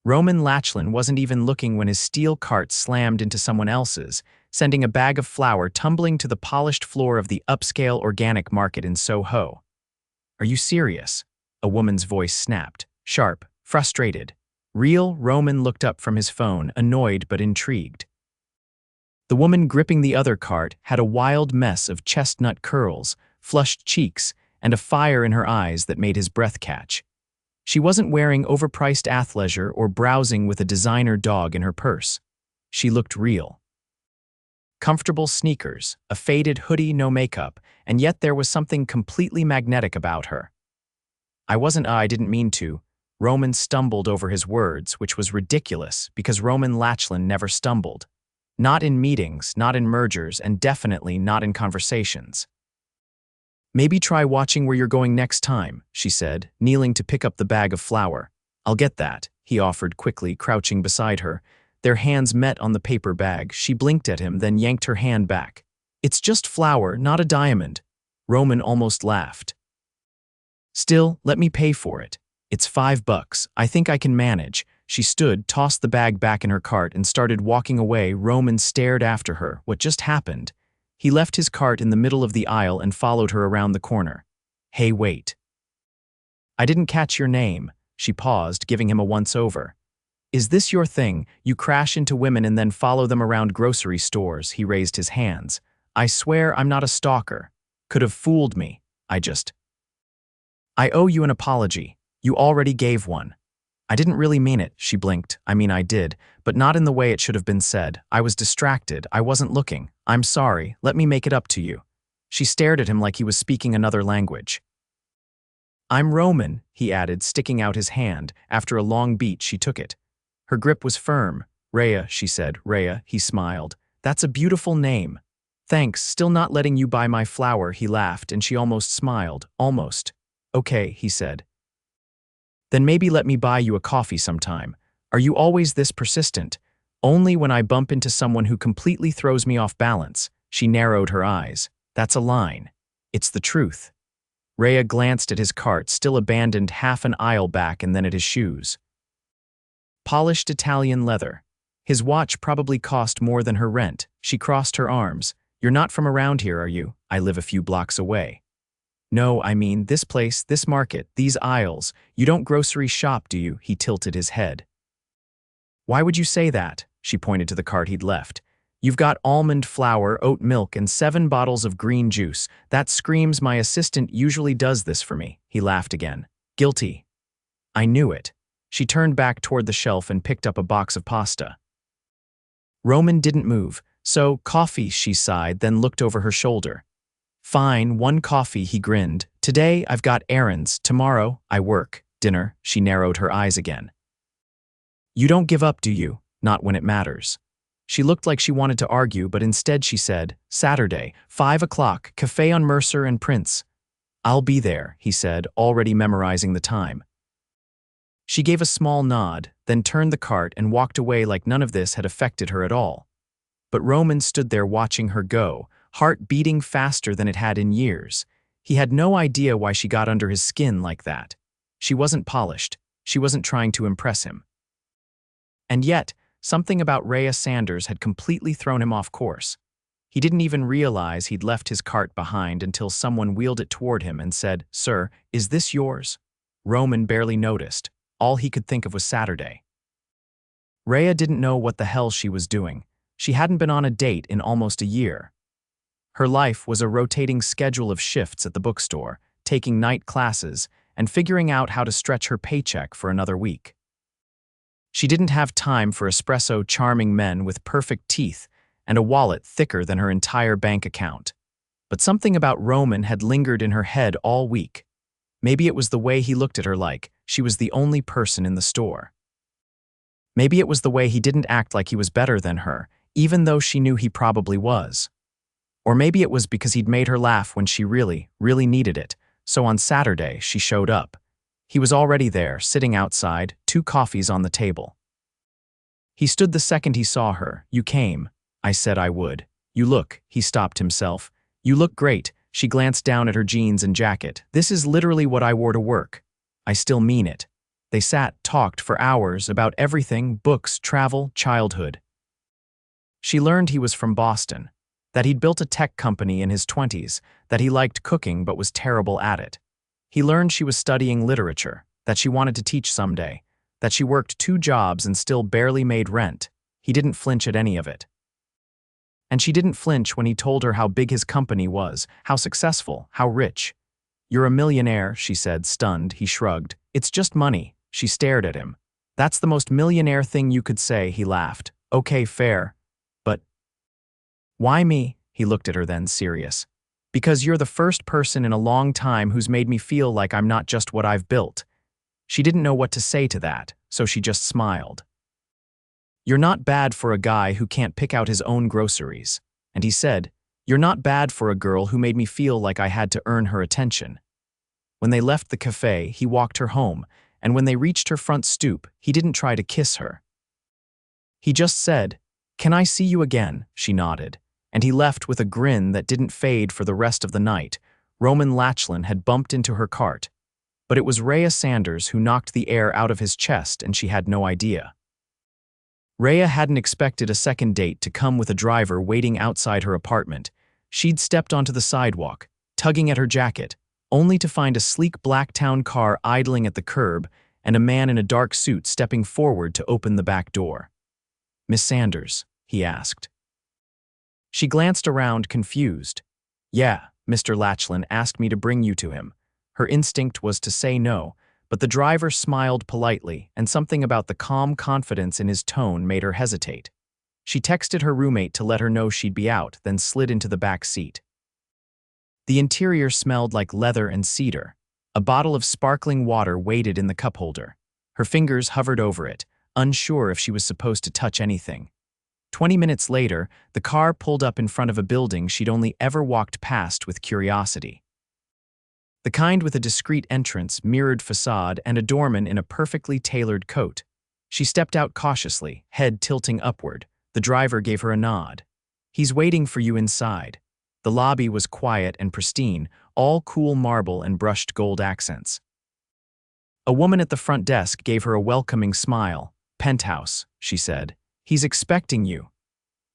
Roman Lachlan wasn't even looking when his steel cart slammed into someone else's, sending a bag of flour tumbling to the polished floor of the upscale organic market in Soho. "Are you serious?" A woman's voice snapped, sharp, frustrated. Real Roman looked up from his phone, annoyed but intrigued. The woman gripping the other cart had a wild mess of chestnut curls, flushed cheeks, and a fire in her eyes that made his breath catch. She wasn't wearing overpriced athleisure or browsing with a designer dog in her purse. She looked real. Comfortable sneakers, a faded hoodie, no makeup, and yet there was something completely magnetic about her. I didn't mean to." Roman stumbled over his words, which was ridiculous because Roman Lachlan never stumbled. Not in meetings, not in mergers, and definitely not in conversations. "Maybe try watching where you're going next time," she said, kneeling to pick up the bag of flour. "I'll get that," he offered quickly, crouching beside her. Their hands met on the paper bag. She blinked at him, then yanked her hand back. "It's just flour, not a diamond." Roman almost laughed. "Still, let me pay for it. It's $5. I think I can manage." She stood, tossed the bag back in her cart, and started walking away. Roman stared after her. What just happened? He left his cart in the middle of the aisle and followed her around the corner. "Hey, wait. I didn't catch your name." She paused, giving him a once-over. "Is this your thing? You crash into women and then follow them around grocery stores?" He raised his hands. "I swear I'm not a stalker. Could have fooled me. I owe you an apology. You already gave one." "I didn't really mean it," she blinked. I did, but not in the way it should have been said. "I was distracted. I wasn't looking. I'm sorry. Let me make it up to you." She stared at him like he was speaking another language. "I'm Roman," he added, sticking out his hand. After a long beat, she took it. Her grip was firm. "Raya," she said. "Raya," he smiled. "That's a beautiful name." "Thanks, still not letting you buy my flour," he laughed, and she almost smiled. "Almost." "Okay," he said. "Then maybe let me buy you a coffee sometime." "Are you always this persistent?" "Only when I bump into someone who completely throws me off balance." She narrowed her eyes. "That's a line." "It's the truth." Raya glanced at his cart, still abandoned, half an aisle back, and then at his shoes. Polished Italian leather. His watch probably cost more than her rent. She crossed her arms. "You're not from around here, are you?" "I live a few blocks away." "No, I mean, this place, this market, these aisles. You don't grocery shop, do you?" He tilted his head. "Why would you say that?" She pointed to the cart he'd left. "You've got almond flour, oat milk, and 7 bottles of green juice. That screams my assistant usually does this for me." He laughed again. "Guilty." "I knew it." She turned back toward the shelf and picked up a box of pasta. Roman didn't move. "So, coffee," she sighed, then looked over her shoulder. "Fine, 1 coffee," he grinned. "Today, I've got errands. Tomorrow, I work. Dinner." She narrowed her eyes again. "You don't give up, do you? Not when it matters." She looked like she wanted to argue, but instead she said, "Saturday, 5 o'clock, cafe on Mercer and Prince." "I'll be there," he said, already memorizing the time. She gave a small nod, then turned the cart and walked away like none of this had affected her at all. But Roman stood there watching her go, heart beating faster than it had in years. He had no idea why she got under his skin like that. She wasn't polished. She wasn't trying to impress him. And yet, something about Raya Sanders had completely thrown him off course. He didn't even realize he'd left his cart behind until someone wheeled it toward him and said, "Sir, is this yours?" Roman barely noticed. All he could think of was Saturday. Raya didn't know what the hell she was doing. She hadn't been on a date in almost a year. Her life was a rotating schedule of shifts at the bookstore, taking night classes, and figuring out how to stretch her paycheck for another week. She didn't have time for espresso charming men with perfect teeth and a wallet thicker than her entire bank account. But something about Roman had lingered in her head all week. Maybe it was the way he looked at her like she was the only person in the store. Maybe it was the way he didn't act like he was better than her, even though she knew he probably was. Or maybe it was because he'd made her laugh when she really, really needed it, so on Saturday she showed up. He was already there, sitting outside, 2 coffees on the table. He stood the second he saw her. "You came. I said I would. You look," he stopped himself. "You look great." She glanced down at her jeans and jacket. "This is literally what I wore to work." "I still mean it." They sat, talked for hours about everything: books, travel, childhood. She learned he was from Boston, that he'd built a tech company in his 20s, that he liked cooking but was terrible at it. He learned she was studying literature, that she wanted to teach someday, that she worked 2 jobs and still barely made rent. He didn't flinch at any of it. And she didn't flinch when he told her how big his company was, how successful, how rich. "You're a millionaire," she said, stunned. He shrugged. "It's just money." She stared at him. "That's the most millionaire thing you could say," he laughed. "Okay, fair. But why me?" He looked at her then, serious. "Because you're the first person in a long time who's made me feel like I'm not just what I've built." She didn't know what to say to that, so she just smiled. "You're not bad for a guy who can't pick out his own groceries." And he said, "You're not bad for a girl who made me feel like I had to earn her attention." When they left the cafe, he walked her home, and when they reached her front stoop, he didn't try to kiss her. He just said, "Can I see you again?" She nodded, and he left with a grin that didn't fade for the rest of the night. Roman Lachlan had bumped into her cart, but it was Raya Sanders who knocked the air out of his chest, and she had no idea. Raya hadn't expected a second date to come with a driver waiting outside her apartment. She'd stepped onto the sidewalk, tugging at her jacket, only to find a sleek black town car idling at the curb and a man in a dark suit stepping forward to open the back door. "Miss Sanders?" he asked. She glanced around, confused. "Yeah, Mr. Lachlan asked me to bring you to him." Her instinct was to say no, but the driver smiled politely, and something about the calm confidence in his tone made her hesitate. She texted her roommate to let her know she'd be out, then slid into the back seat. The interior smelled like leather and cedar. A bottle of sparkling water waited in the cup holder. Her fingers hovered over it, unsure if she was supposed to touch anything. 20 minutes later, the car pulled up in front of a building she'd only ever walked past with curiosity. The kind with a discreet entrance, mirrored facade, and a doorman in a perfectly tailored coat. She stepped out cautiously, head tilting upward. The driver gave her a nod. "He's waiting for you inside." The lobby was quiet and pristine, all cool marble and brushed gold accents. A woman at the front desk gave her a welcoming smile. "Penthouse," she said. "He's expecting you."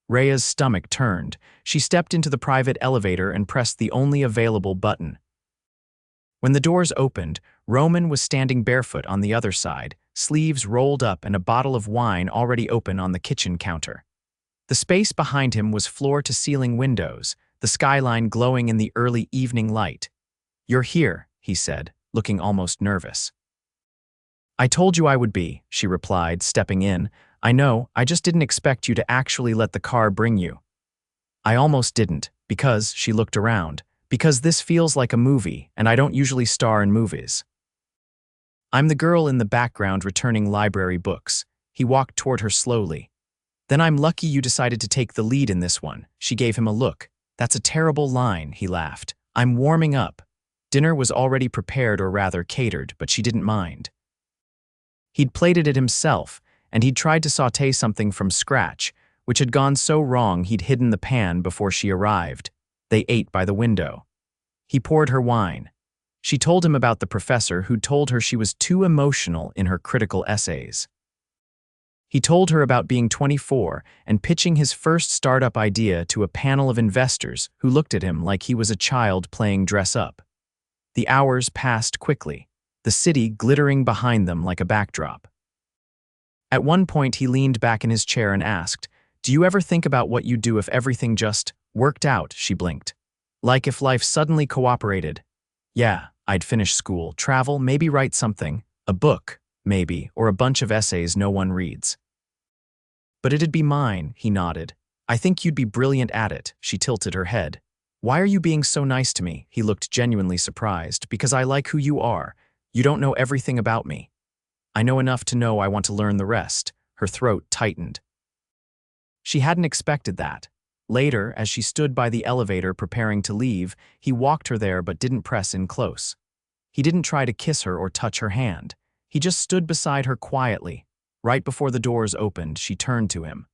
Raya's stomach turned. She stepped into the private elevator and pressed the only available button. When the doors opened, Roman was standing barefoot on the other side, sleeves rolled up and a bottle of wine already open on the kitchen counter. The space behind him was floor-to-ceiling windows, the skyline glowing in the early evening light. "You're here," he said, looking almost nervous. "I told you I would be," she replied, stepping in. "I know, I just didn't expect you to actually let the car bring you." "I almost didn't, because," she looked around, "because this feels like a movie, and I don't usually star in movies. I'm the girl in the background returning library books." He walked toward her slowly. "Then I'm lucky you decided to take the lead in this one." She gave him a look. "That's a terrible line," he laughed. "I'm warming up." Dinner was already prepared, or rather catered, but she didn't mind. He'd plated it himself, and he'd tried to sauté something from scratch, which had gone so wrong he'd hidden the pan before she arrived. They ate by the window. He poured her wine. She told him about the professor who'd told her she was too emotional in her critical essays. He told her about being 24 and pitching his first startup idea to a panel of investors who looked at him like he was a child playing dress-up. The hours passed quickly, the city glittering behind them like a backdrop. At one point, he leaned back in his chair and asked, "Do you ever think about what you'd do if everything just worked out?" She blinked. "Like if life suddenly cooperated?" "Yeah, I'd finish school, travel, maybe write something, a book, maybe, or a bunch of essays no one reads." "But it'd be mine," he nodded. "I think you'd be brilliant at it." She tilted her head. "Why are you being so nice to me?" He looked genuinely surprised. "Because I like who you are. You don't know everything about me." "I know enough to know I want to learn the rest." Her throat tightened. She hadn't expected that. Later, as she stood by the elevator preparing to leave, he walked her there but didn't press in close. He didn't try to kiss her or touch her hand. He just stood beside her quietly. Right before the doors opened, she turned to him.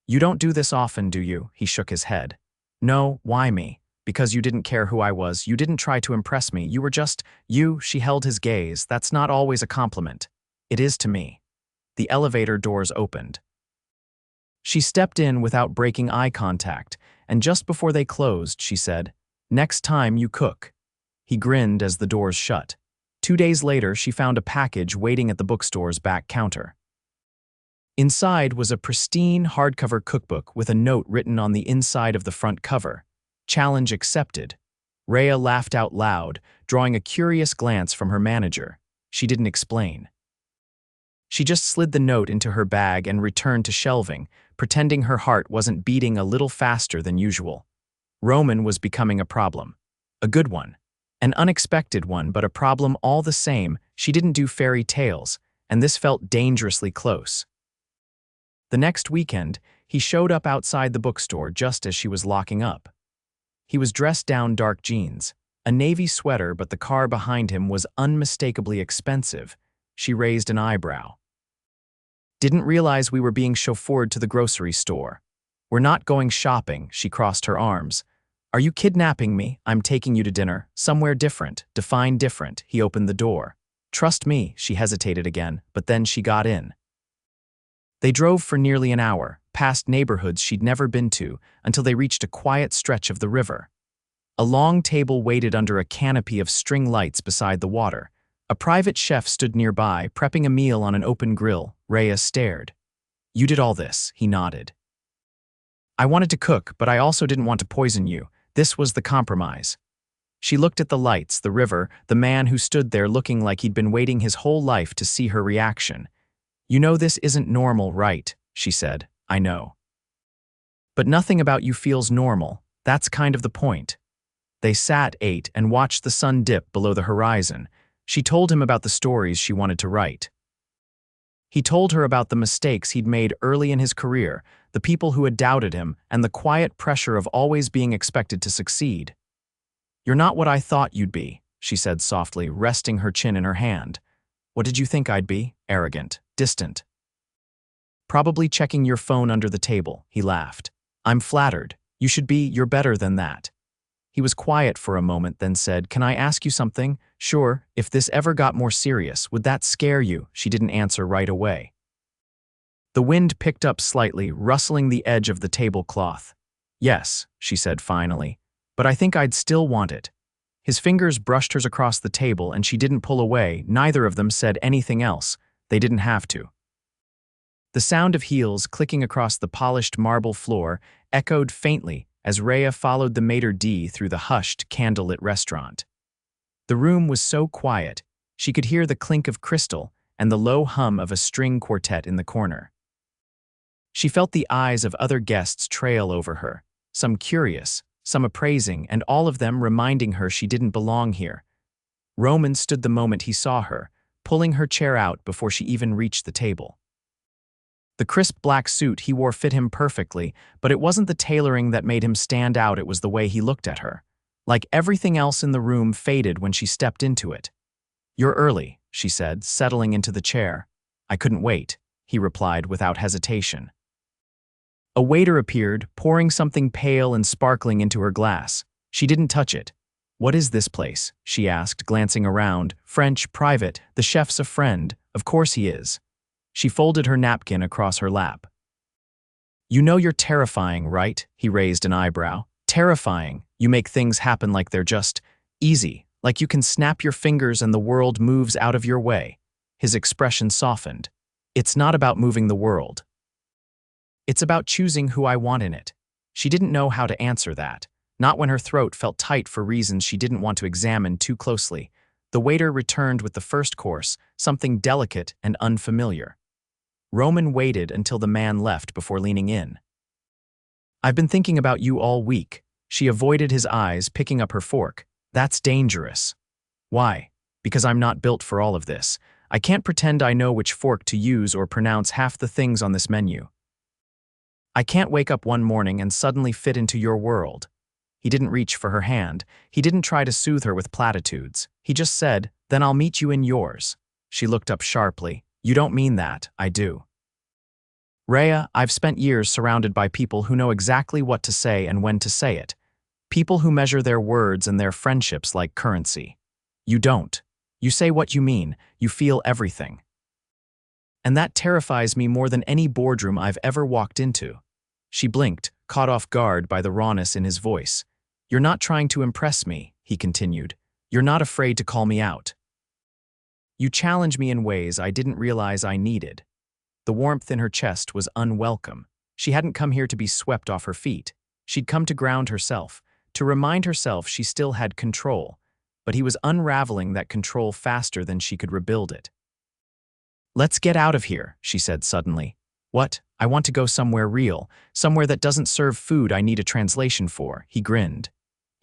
"You don't do this often, do you?" He shook his head. "No, why me?" Because you didn't care who I was, you didn't try to impress me, you were just you. She held his gaze. That's not always a compliment. It is to me. The elevator doors opened. She stepped in without breaking eye contact, and just before they closed, she said, "Next time you cook." He grinned as the doors shut. 2 days later, she found a package waiting at the bookstore's back counter. Inside was a pristine hardcover cookbook with a note written on the inside of the front cover. Challenge accepted. Raya laughed out loud, drawing a curious glance from her manager. She didn't explain. She just slid the note into her bag and returned to shelving, pretending her heart wasn't beating a little faster than usual. Roman was becoming a problem. A good one. An unexpected one, but a problem all the same. She didn't do fairy tales, and this felt dangerously close. The next weekend, he showed up outside the bookstore just as she was locking up. He was dressed down dark jeans, a navy sweater, but the car behind him was unmistakably expensive. She raised an eyebrow. "Didn't realize we were being chauffeured to the grocery store. We're not going shopping," she crossed her arms. "Are you kidnapping me? I'm taking you to dinner. Somewhere different. Define different." He opened the door. "Trust me," she hesitated again, but then she got in. They drove for nearly an hour, past neighborhoods she'd never been to, until they reached a quiet stretch of the river. A long table waited under a canopy of string lights beside the water. A private chef stood nearby, prepping a meal on an open grill. Raya stared. "You did all this," he nodded. "I wanted to cook, but I also didn't want to poison you. This was the compromise." She looked at the lights, the river, the man who stood there looking like he'd been waiting his whole life to see her reaction. "You know this isn't normal, right?" she said. "I know. But nothing about you feels normal. That's kind of the point." They sat, ate, and watched the sun dip below the horizon. She told him about the stories she wanted to write. He told her about the mistakes he'd made early in his career, the people who had doubted him, and the quiet pressure of always being expected to succeed. "You're not what I thought you'd be," she said softly, resting her chin in her hand. "What did you think I'd be? Arrogant, distant. Probably checking your phone under the table," he laughed. "I'm flattered. You should be. You're better than that." He was quiet for a moment, then said, "Can I ask you something?" "Sure. If this ever got more serious, would that scare you?" She didn't answer right away. The wind picked up slightly, rustling the edge of the tablecloth. "Yes," she said finally, "but I think I'd still want it." His fingers brushed hers across the table, and she didn't pull away. Neither of them said anything else. They didn't have to. The sound of heels clicking across the polished marble floor echoed faintly as Raya followed the maitre d' through the hushed, candlelit restaurant. The room was so quiet, she could hear the clink of crystal and the low hum of a string quartet in the corner. She felt the eyes of other guests trail over her, some curious, some appraising, and all of them reminding her she didn't belong here. Roman stood the moment he saw her, pulling her chair out before she even reached the table. The crisp black suit he wore fit him perfectly, but it wasn't the tailoring that made him stand out, it was the way he looked at her. Like everything else in the room faded when she stepped into it. "You're early," she said, settling into the chair. "I couldn't wait," he replied without hesitation. A waiter appeared, pouring something pale and sparkling into her glass. She didn't touch it. "What is this place?" she asked, glancing around. "French, private. The chef's a friend. Of course he is." She folded her napkin across her lap. "You know you're terrifying, right?" He raised an eyebrow. "Terrifying. You make things happen like they're just easy, like you can snap your fingers and the world moves out of your way." His expression softened. "It's not about moving the world. It's about choosing who I want in it." She didn't know how to answer that, not when her throat felt tight for reasons she didn't want to examine too closely. The waiter returned with the first course, something delicate and unfamiliar. Roman waited until the man left before leaning in. "I've been thinking about you all week." She avoided his eyes, picking up her fork. "That's dangerous." "Why?" "Because I'm not built for all of this. I can't pretend I know which fork to use or pronounce half the things on this menu. I can't wake up one morning and suddenly fit into your world." He didn't reach for her hand. He didn't try to soothe her with platitudes. He just said, "Then I'll meet you in yours." She looked up sharply. "You don't mean that." "I do. Raya, I've spent years surrounded by people who know exactly what to say and when to say it. People who measure their words and their friendships like currency. You don't. You say what you mean, you feel everything. And that terrifies me more than any boardroom I've ever walked into. She blinked, caught off guard by the rawness in his voice. You're not trying to impress me, he continued. You're not afraid to call me out. You challenge me in ways I didn't realize I needed. The warmth in her chest was unwelcome. She hadn't come here to be swept off her feet. She'd come to ground herself, to remind herself she still had control, but he was unraveling that control faster than she could rebuild it. Let's get out of here, she said suddenly. What? I want to go somewhere real, somewhere that doesn't serve food I need a translation for, he grinned.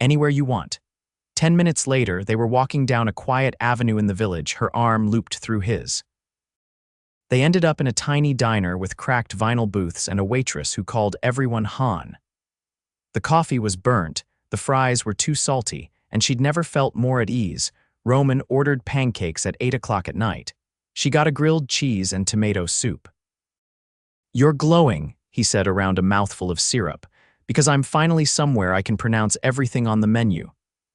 Anywhere you want. 10 minutes later, they were walking down a quiet avenue in the village, her arm looped through his. They ended up in a tiny diner with cracked vinyl booths and a waitress who called everyone Han. The coffee was burnt, the fries were too salty, and she'd never felt more at ease. Roman ordered pancakes at 8 o'clock at night. She got a grilled cheese and tomato soup. You're glowing, he said around a mouthful of syrup, because I'm finally somewhere I can pronounce everything on the menu.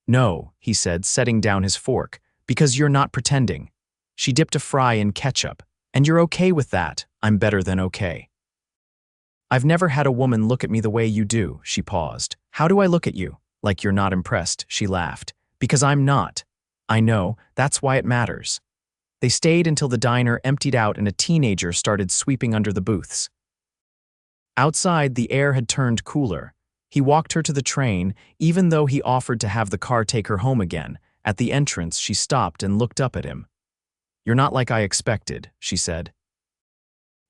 No, he said, setting down his fork, because you're not pretending. She dipped a fry in ketchup. And you're okay with that. I'm better than okay. I've never had a woman look at me the way you do, she paused. How do I look at you? Like you're not impressed, she laughed. Because I'm not. I know, that's why it matters. They stayed until the diner emptied out and a teenager started sweeping under the booths. Outside, the air had turned cooler. He walked her to the train, even though he offered to have the car take her home again. At the entrance, she stopped and looked up at him. You're not like I expected, she said.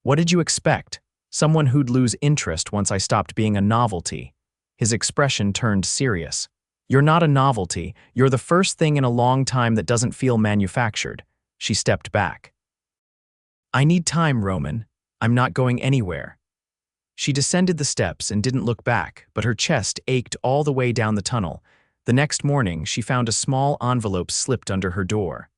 What did you expect? Someone who'd lose interest once I stopped being a novelty. His expression turned serious. You're not a novelty. You're the first thing in a long time that doesn't feel manufactured. She stepped back. I need time, Roman. I'm not going anywhere. She descended the steps and didn't look back, but her chest ached all the way down the tunnel. The next morning, she found a small envelope slipped under her door.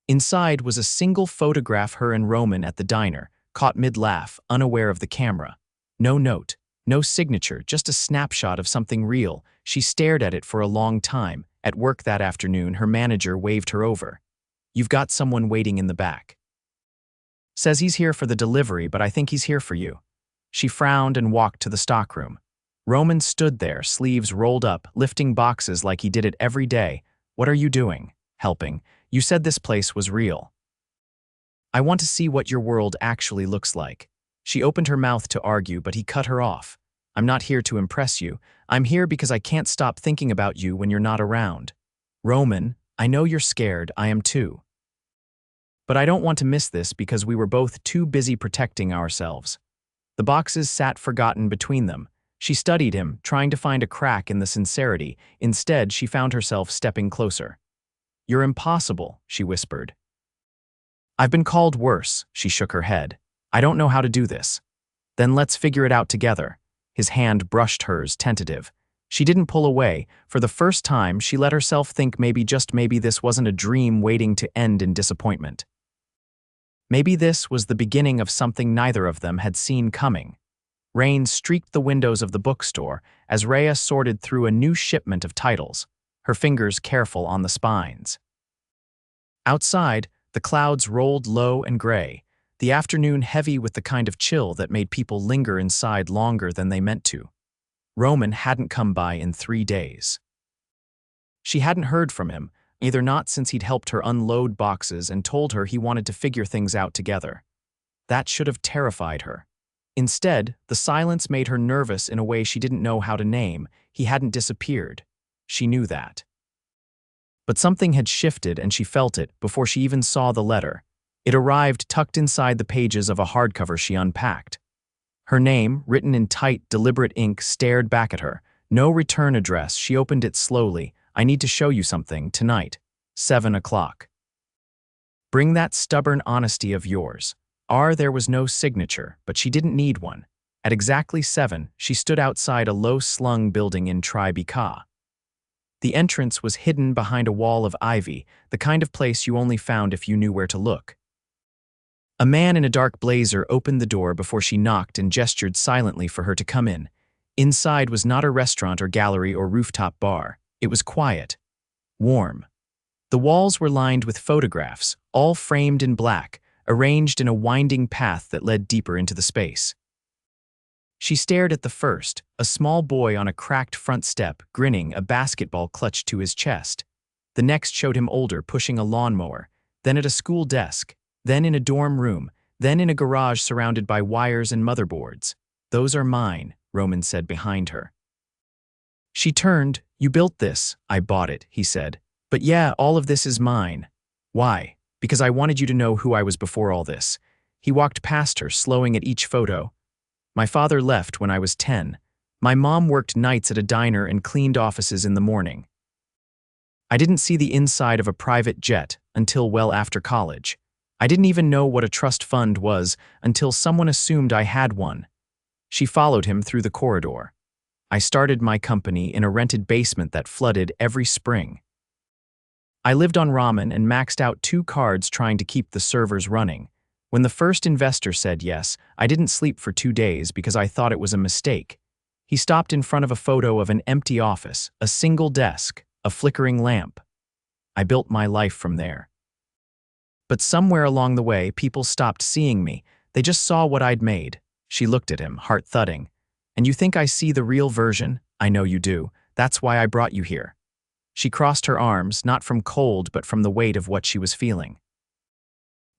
Inside was a single photograph her and Roman at the diner, caught mid-laugh, unaware of the camera. No note, no signature, just a snapshot of something real. She stared at it for a long time. At work that afternoon, her manager waved her over. You've got someone waiting in the back. Says he's here for the delivery, but I think he's here for you. She frowned and walked to the stockroom. Roman stood there, sleeves rolled up, lifting boxes like he did it every day. What are you doing? Helping. You said this place was real. I want to see what your world actually looks like. She opened her mouth to argue, but he cut her off. I'm not here to impress you. I'm here because I can't stop thinking about you when you're not around. Roman, I know you're scared, I am too. But I don't want to miss this because we were both too busy protecting ourselves. The boxes sat forgotten between them. She studied him, trying to find a crack in the sincerity. Instead, she found herself stepping closer. You're impossible, she whispered. I've been called worse, she shook her head. I don't know how to do this. Then let's figure it out together. His hand brushed hers, tentative. She didn't pull away. For the first time, she let herself think maybe, just maybe, this wasn't a dream waiting to end in disappointment. Maybe this was the beginning of something neither of them had seen coming. Rain streaked the windows of the bookstore as Raya sorted through a new shipment of titles, her fingers careful on the spines. Outside, the clouds rolled low and gray, the afternoon heavy with the kind of chill that made people linger inside longer than they meant to. Roman hadn't come by in 3 days. She hadn't heard from him, either not since he'd helped her unload boxes and told her he wanted to figure things out together. That should have terrified her. Instead, the silence made her nervous in a way she didn't know how to name. He hadn't disappeared. She knew that. But something had shifted and she felt it before she even saw the letter. It arrived tucked inside the pages of a hardcover she unpacked. Her name, written in tight, deliberate ink, stared back at her. No return address. She opened it slowly. I need to show you something, tonight. 7 o'clock. Bring that stubborn honesty of yours. There was no signature, but she didn't need one. At exactly 7, she stood outside a low-slung building in Tribeca. The entrance was hidden behind a wall of ivy, the kind of place you only found if you knew where to look. A man in a dark blazer opened the door before she knocked and gestured silently for her to come in. Inside was not a restaurant or gallery or rooftop bar. It was quiet, warm. The walls were lined with photographs, all framed in black, arranged in a winding path that led deeper into the space. She stared at the first, a small boy on a cracked front step, grinning, a basketball clutched to his chest. The next showed him older, pushing a lawnmower, then at a school desk, then in a dorm room, then in a garage surrounded by wires and motherboards. "Those are mine," Roman said behind her. She turned. "You built this." "I bought it," he said. "But yeah, all of this is mine." "Why?" "Because I wanted you to know who I was before all this." He walked past her, slowing at each photo. "My father left when I was 10. My mom worked nights at a diner and cleaned offices in the morning. I didn't see the inside of a private jet until well after college. I didn't even know what a trust fund was until someone assumed I had one." She followed him through the corridor. "I started my company in a rented basement that flooded every spring. I lived on ramen and maxed out 2 cards trying to keep the servers running. When the first investor said yes, I didn't sleep for 2 days because I thought it was a mistake." He stopped in front of a photo of an empty office, a single desk, a flickering lamp. "I built my life from there. But somewhere along the way, people stopped seeing me. They just saw what I'd made." She looked at him, heart thudding. "And you think I see the real version? I know you do. That's why I brought you here." She crossed her arms, not from cold but from the weight of what she was feeling.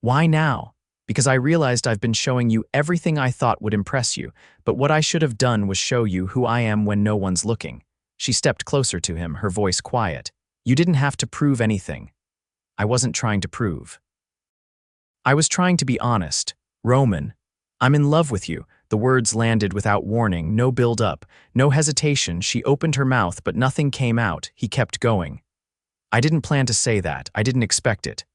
"Why now?" "Because I realized I've been showing you everything I thought would impress you, but what I should have done was show you who I am when no one's looking." She stepped closer to him, her voice quiet. "You didn't have to prove anything." "I wasn't trying to prove. I was trying to be honest. Roman, I'm in love with you." The words landed without warning, no build-up, no hesitation. She opened her mouth, but nothing came out. He kept going. "I didn't plan to say that. I didn't expect it.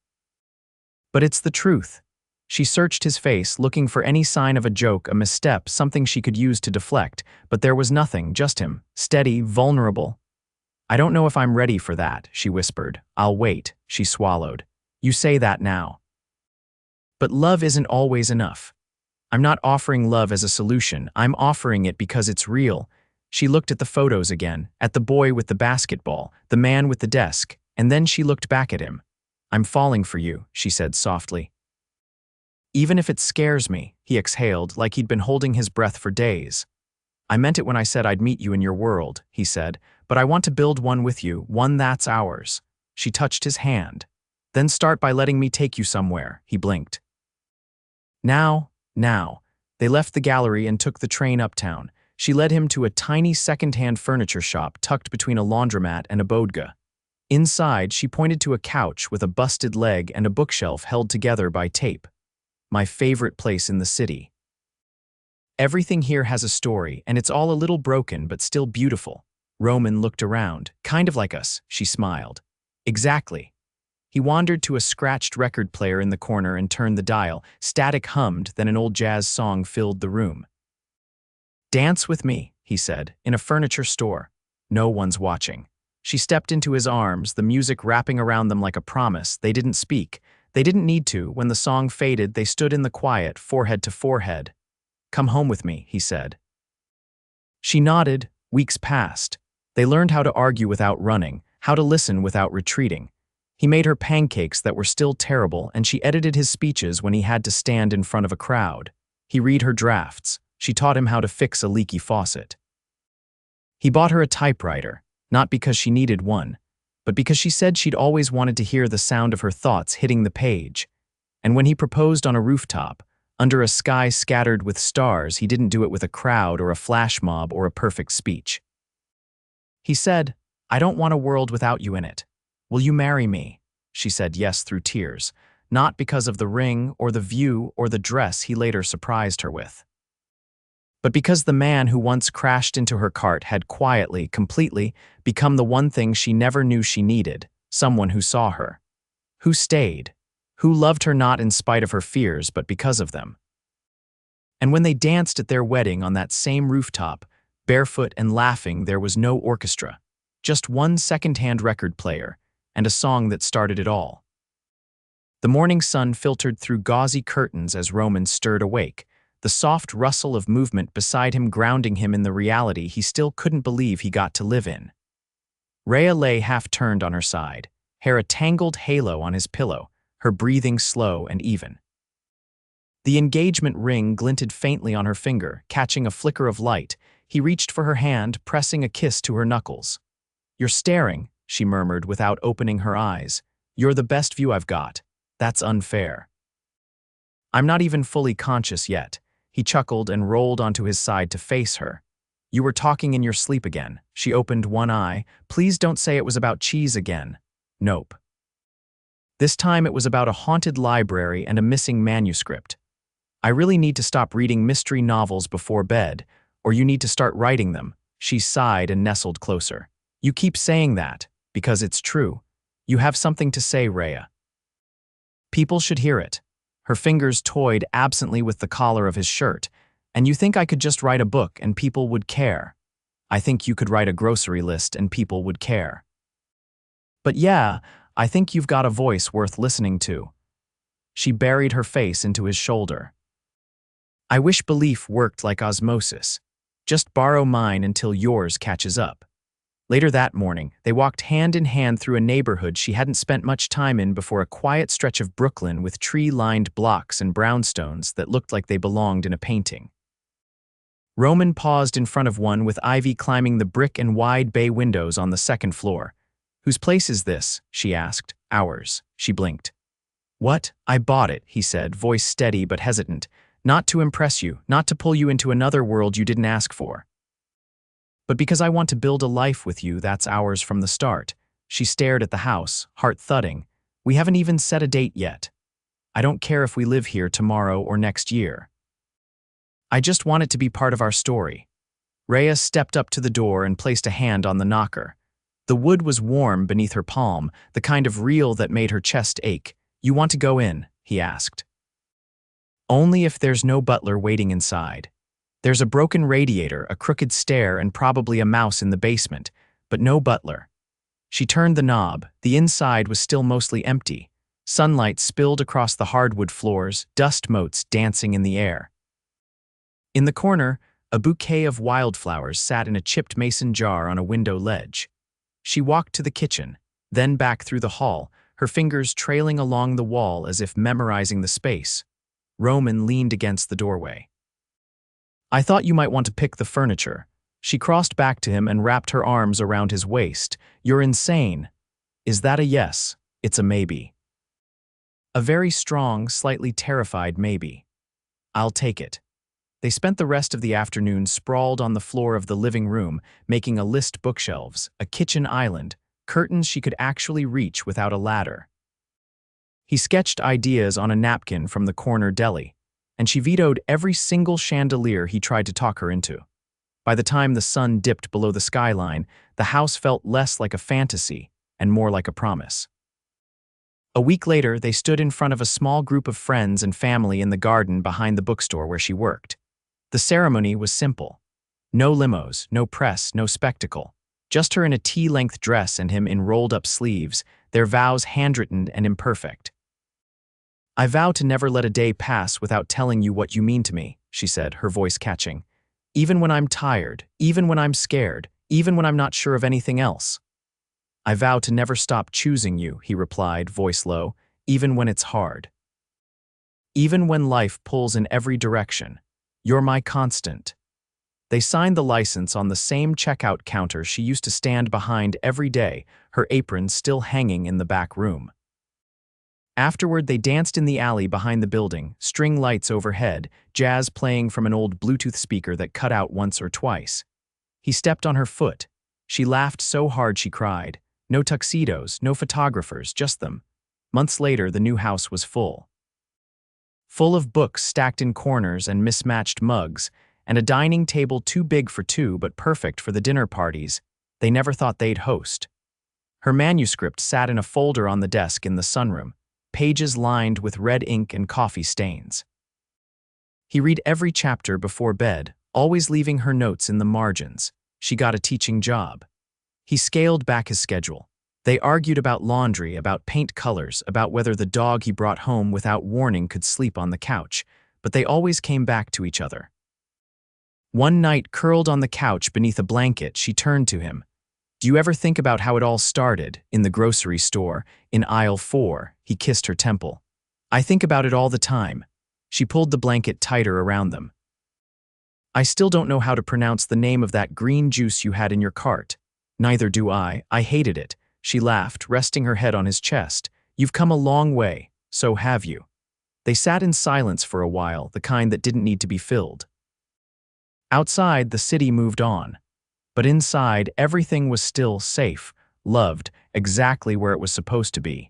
But it's the truth." She searched his face, looking for any sign of a joke, a misstep, something she could use to deflect, but there was nothing, just him, steady, vulnerable. "I don't know if I'm ready for that," she whispered. "I'll wait." She swallowed. "You say that now. But love isn't always enough. I'm not offering love as a solution. I'm offering it because it's real." She looked at the photos again, at the boy with the basketball, the man with the desk, and then she looked back at him. "I'm falling for you," she said softly. "Even if it scares me," he exhaled, like he'd been holding his breath for days. "I meant it when I said I'd meet you in your world," he said, "but I want to build one with you, one that's ours." She touched his hand. "Then start by letting me take you somewhere," he blinked. Now. They left the gallery and took the train uptown. She led him to a tiny second-hand furniture shop tucked between a laundromat and a bodega. Inside, she pointed to a couch with a busted leg and a bookshelf held together by tape. "My favorite place in the city. Everything here has a story, and it's all a little broken but still beautiful." Roman looked around. "Kind of like us," she smiled. "Exactly." He wandered to a scratched record player in the corner and turned the dial. Static hummed, then an old jazz song filled the room. "Dance with me," he said, "in a furniture store. No one's watching." She stepped into his arms, the music wrapping around them like a promise. They didn't speak. They didn't need to. When the song faded, they stood in the quiet, forehead to forehead. "Come home with me," he said. She nodded. Weeks passed. They learned how to argue without running, how to listen without retreating. He made her pancakes that were still terrible, and she edited his speeches when he had to stand in front of a crowd. He read her drafts. She taught him how to fix a leaky faucet. He bought her a typewriter, not because she needed one, but because she said she'd always wanted to hear the sound of her thoughts hitting the page. And when he proposed on a rooftop, under a sky scattered with stars, he didn't do it with a crowd or a flash mob or a perfect speech. He said, "I don't want a world without you in it. Will you marry me?" She said yes through tears, not because of the ring or the view or the dress he later surprised her with, but because the man who once crashed into her cart had quietly, completely, become the one thing she never knew she needed, someone who saw her, who stayed, who loved her not in spite of her fears but because of them. And when they danced at their wedding on that same rooftop, barefoot and laughing, there was no orchestra, just one second-hand record player, and a song that started it all. The morning sun filtered through gauzy curtains as Roman stirred awake. the soft rustle of movement beside him grounding him in the reality he still couldn't believe he got to live in. Raya lay half-turned on her side, hair a tangled halo on his pillow, her breathing slow and even. The engagement ring glinted faintly on her finger, catching a flicker of light. He reached for her hand, pressing a kiss to her knuckles. "You're staring," she murmured without opening her eyes. "You're the best view I've got. That's unfair." "I'm not even fully conscious yet." He chuckled and rolled onto his side to face her. "You were talking in your sleep again." She opened one eye. "Please don't say it was about cheese again." "Nope. This time it was about a haunted library and a missing manuscript. I really need to stop reading mystery novels before bed, or you need to start writing them." She sighed and nestled closer. "You keep saying that, because it's true. You have something to say, Raya. People should hear it." Her fingers toyed absently with the collar of his shirt. "And you think I could just write a book and people would care? I think you could write a grocery list and people would care. But yeah, I think you've got a voice worth listening to." She buried her face into his shoulder. "I wish belief worked like osmosis. Just borrow mine until yours catches up." Later that morning, they walked hand in hand through a neighborhood she hadn't spent much time in before, a quiet stretch of Brooklyn with tree-lined blocks and brownstones that looked like they belonged in a painting. Roman paused in front of one with ivy climbing the brick and wide bay windows on the second floor. "Whose place is this?" she asked. "Ours." She blinked. "What? I bought it," he said, voice steady but hesitant. "Not to impress you, not to pull you into another world you didn't ask for. But because I want to build a life with you that's ours from the start." She stared at the house, heart thudding. "We haven't even set a date yet. I don't care if we live here tomorrow or next year. I just want it to be part of our story." Raya stepped up to the door and placed a hand on the knocker. The wood was warm beneath her palm, the kind of real that made her chest ache. "You want to go in?" he asked. "Only if there's no butler waiting inside. There's a broken radiator, a crooked stair, and probably a mouse in the basement, but no butler." She turned the knob. The inside was still mostly empty. Sunlight spilled across the hardwood floors, dust motes dancing in the air. In the corner, a bouquet of wildflowers sat in a chipped mason jar on a window ledge. She walked to the kitchen, then back through the hall, her fingers trailing along the wall as if memorizing the space. Roman leaned against the doorway. "I thought you might want to pick the furniture." She crossed back to him and wrapped her arms around his waist. "You're insane." "Is that a yes?" "It's a maybe. A very strong, slightly terrified maybe." "I'll take it." They spent the rest of the afternoon sprawled on the floor of the living room, making a list bookshelves, a kitchen island, curtains she could actually reach without a ladder. He sketched ideas on a napkin from the corner deli, and she vetoed every single chandelier he tried to talk her into. By the time the sun dipped below the skyline, the house felt less like a fantasy and more like a promise. A week later, they stood in front of a small group of friends and family in the garden behind the bookstore where she worked. The ceremony was simple. No limos, no press, no spectacle. Just her in a tea-length dress and him in rolled-up sleeves, their vows handwritten and imperfect. "I vow to never let a day pass without telling you what you mean to me," she said, her voice catching. "Even when I'm tired, even when I'm scared, even when I'm not sure of anything else." "I vow to never stop choosing you," he replied, voice low, "even when it's hard. Even when life pulls in every direction. You're my constant." They signed the license on the same checkout counter she used to stand behind every day, her apron still hanging in the back room. Afterward, they danced in the alley behind the building, string lights overhead, jazz playing from an old Bluetooth speaker that cut out once or twice. He stepped on her foot. She laughed so hard she cried. No tuxedos, no photographers, just them. Months later, the new house was full. Full of books stacked in corners and mismatched mugs, and a dining table too big for two but perfect for the dinner parties they never thought they'd host. Her manuscript sat in a folder on the desk in the sunroom, pages lined with red ink and coffee stains. He read every chapter before bed, always leaving her notes in the margins. She got a teaching job. He scaled back his schedule. They argued about laundry, about paint colors, about whether the dog he brought home without warning could sleep on the couch. but they always came back to each other. One night, curled on the couch beneath a blanket, she turned to him. Do you ever think about how it all started, in the grocery store, in aisle 4? He kissed her temple. I think about it all the time. She pulled the blanket tighter around them. I still don't know how to pronounce the name of that green juice you had in your cart. Neither do I hated it. She laughed, resting her head on his chest. You've come a long way, so have you. They sat in silence for a while, the kind that didn't need to be filled. Outside, the city moved on. But inside, everything was still safe, loved, exactly where it was supposed to be.